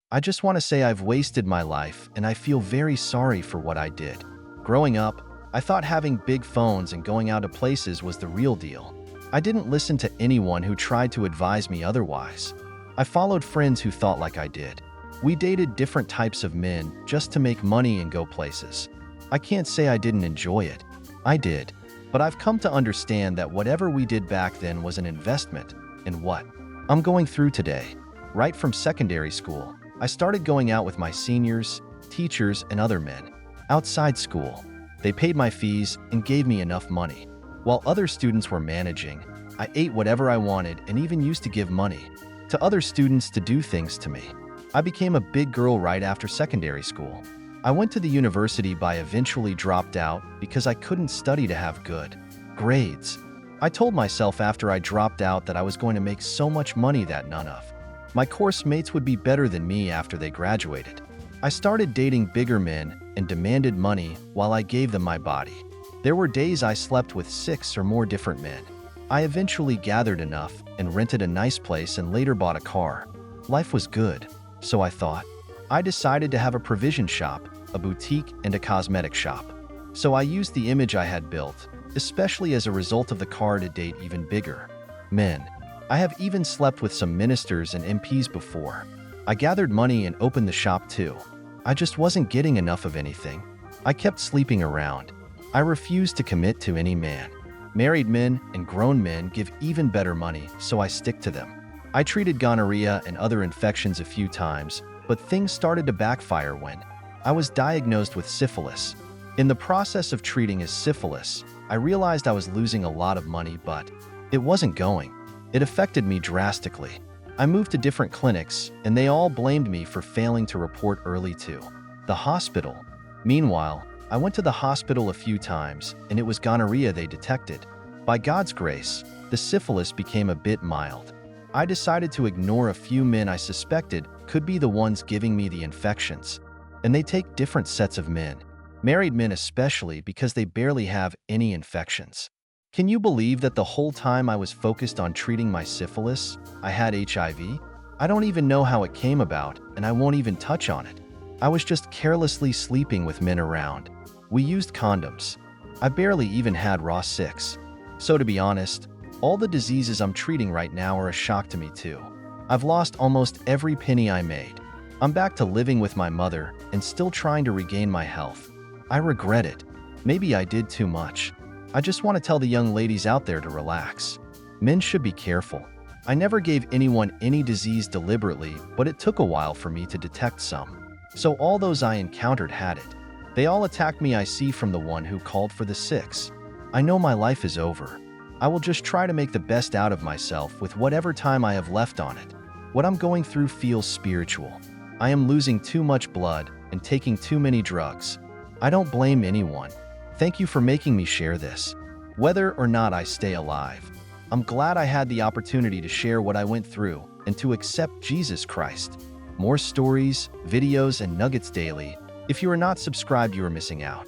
I just want to say I've wasted my life and I feel very sorry for what I did. Growing up, I thought having big phones and going out to places was the real deal. I didn't listen to anyone who tried to advise me otherwise. I followed friends who thought like I did. We dated different types of men just to make money and go places. I can't say I didn't enjoy it. I did. But I've come to understand that whatever we did back then was an investment in what I'm going through today. Right from secondary school, I started going out with my seniors, teachers, and other men. Outside school, they paid my fees and gave me enough money. While other students were managing, I ate whatever I wanted and even used to give money to other students to do things to me. I became a big girl right after secondary school. I went to the university but eventually dropped out because I couldn't study to have good grades. I told myself after I dropped out that I was going to make so much money that none of my course mates would be better than me after they graduated. I started dating bigger men and demanded money while I gave them my body. There were days I slept with 6 or more different men. I eventually gathered enough and rented a nice place and later bought a car. Life was good, so I thought. I decided to have a provision shop, a boutique, and a cosmetic shop. So I used the image I had built, especially as a result of the car, to date even bigger men. I have even slept with some ministers and MPs before. I gathered money and opened the shop too. I just wasn't getting enough of anything. I kept sleeping around. I refused to commit to any man. Married men and grown men give even better money, so I stick to them. I treated gonorrhea and other infections a few times, but things started to backfire when I was diagnosed with syphilis. In the process of treating his syphilis, I realized I was losing a lot of money, but it wasn't going. It affected me drastically. I moved to different clinics, and they all blamed me for failing to report early to the hospital. Meanwhile, I went to the hospital a few times, and it was gonorrhea they detected. By God's grace, the syphilis became a bit mild. I decided to ignore a few men I suspected could be the ones giving me the infections. And they take different sets of men, married men especially, because they barely have any infections. Can you believe that the whole time I was focused on treating my syphilis, I had HIV? I don't even know how it came about, and I won't even touch on it. I was just carelessly sleeping with men around. We used condoms. I barely even had raw sex. So to be honest, all the diseases I'm treating right now are a shock to me too. I've lost almost every penny I made. I'm back to living with my mother and still trying to regain my health. I regret it. Maybe I did too much. I just want to tell the young ladies out there to relax. Men should be careful. I never gave anyone any disease deliberately, but it took a while for me to detect some. So all those I encountered had it. They all attacked me. I see from the one who called for the 6. I know my life is over. I will just try to make the best out of myself with whatever time I have left on it. What I'm going through feels spiritual. I am losing too much blood and taking too many drugs. I don't blame anyone. Thank you for making me share this. Whether or not I stay alive, I'm glad I had the opportunity to share what I went through and to accept Jesus Christ. More stories, videos, and nuggets daily. If you are not subscribed, you are missing out.